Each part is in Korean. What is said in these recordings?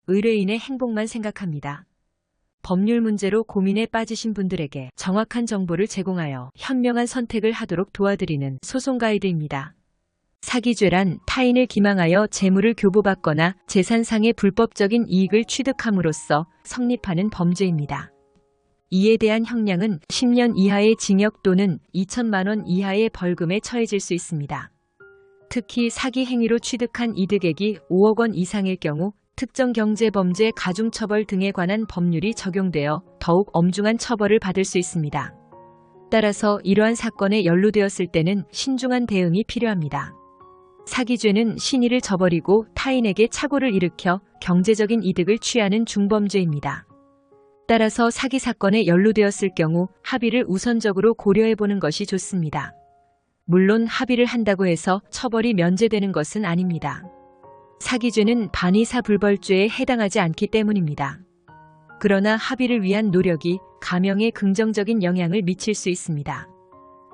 의뢰인의 행복만 생각합니다. 법률 문제로 고민에 빠지신 분들에게 정확한 정보를 제공하여 현명한 선택을 하도록 도와드리는 소송 가이드입니다. 사기죄란 타인을 기망하여 재물을 교부받거나 재산상의 불법적인 이익을 취득함으로써 성립하는 범죄입니다. 이에 대한 형량은 10년 이하의 징역 또는 2천만 원 이하의 벌금에 처해질 수 있습니다. 특히 사기 행위로 취득한 이득액이 5억 원 이상일 경우 특정 경제범죄 가중처벌 등에 관한 법률이 적용되어 더욱 엄중한 처벌을 받을 수 있습니다. 따라서 이러한 사건에 연루되었을 때는 신중한 대응이 필요합니다. 사기죄는 신의를 저버리고 타인에게 착오를 일으켜 경제적인 이득을 취하는 중범죄입니다. 따라서 사기 사건에 연루되었을 경우 합의를 우선적으로 고려해보는 것이 좋습니다. 물론 합의를 한다고 해서 처벌이 면제되는 것은 아닙니다. 사기죄는 반의사불벌죄에 해당하지 않기 때문입니다. 그러나 합의를 위한 노력이 가명에 긍정적인 영향을 미칠 수 있습니다.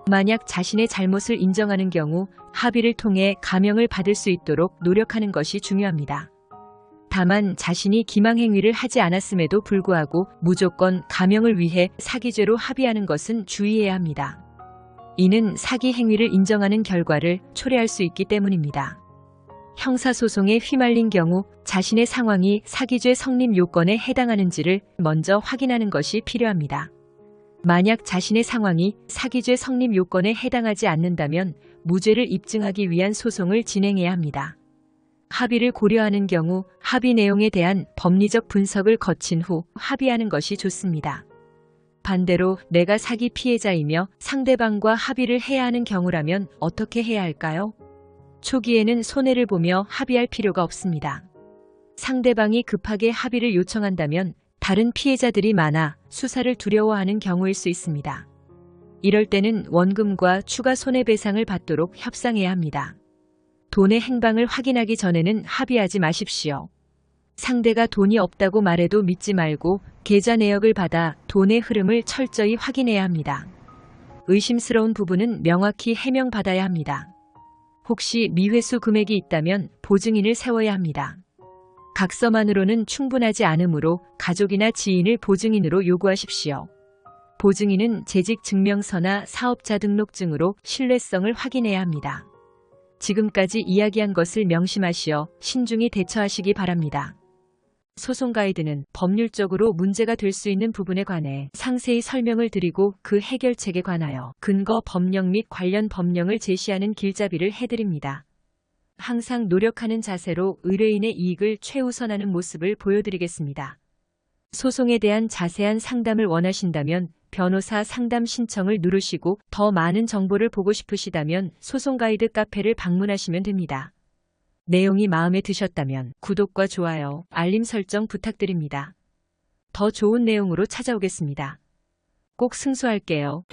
만약 자신의 잘못을 인정하는 경우 합의를 통해 가명을 받을 수 있도록 노력하는 것이 중요합니다. 다만 자신이 기망행위를 하지 않았음에도 불구하고 무조건 가명을 위해 사기죄로 합의하는 것은 주의해야 합니다. 이는 사기 행위를 인정하는 결과를 초래할 수 있기 때문입니다. 형사소송에 휘말린 경우 자신의 상황이 사기죄 성립 요건에 해당하는지를 먼저 확인하는 것이 필요합니다. 만약 자신의 상황이 사기죄 성립 요건에 해당하지 않는다면 무죄를 입증하기 위한 소송을 진행해야 합니다. 합의를 고려하는 경우 합의 내용에 대한 법리적 분석을 거친 후 합의하는 것이 좋습니다. 반대로 내가 사기 피해자이며 상대방과 합의를 해야 하는 경우라면 어떻게 해야 할까요? 초기에는 손해를 보며 합의할 필요가 없습니다. 상대방이 급하게 합의를 요청한다면 다른 피해자들이 많아 수사를 두려워하는 경우일 수 있습니다. 이럴 때는 원금과 추가 손해배상을 받도록 협상해야 합니다. 돈의 행방을 확인하기 전에는 합의하지 마십시오. 상대가 돈이 없다고 말해도 믿지 말고 계좌 내역을 받아 돈의 흐름을 철저히 확인해야 합니다. 의심스러운 부분은 명확히 해명받아야 합니다. 혹시 미회수 금액이 있다면 보증인을 세워야 합니다. 각서만으로는 충분하지 않으므로 가족이나 지인을 보증인으로 요구하십시오. 보증인은 재직증명서나 사업자 등록증으로 신뢰성을 확인해야 합니다. 지금까지 이야기한 것을 명심하시어 신중히 대처하시기 바랍니다. 소송 가이드는 법률적으로 문제가 될 수 있는 부분에 관해 상세히 설명을 드리고 그 해결책에 관하여 근거 법령 및 관련 법령을 제시하는 길잡이를 해드립니다. 항상 노력하는 자세로 의뢰인의 이익을 최우선하는 모습을 보여드리겠습니다. 소송에 대한 자세한 상담을 원하신다면 변호사 상담 신청을 누르시고 더 많은 정보를 보고 싶으시다면 소송 가이드 카페를 방문하시면 됩니다. 내용이 마음에 드셨다면 구독과 좋아요, 알림 설정 부탁드립니다. 더 좋은 내용으로 찾아오겠습니다. 꼭 승소할게요.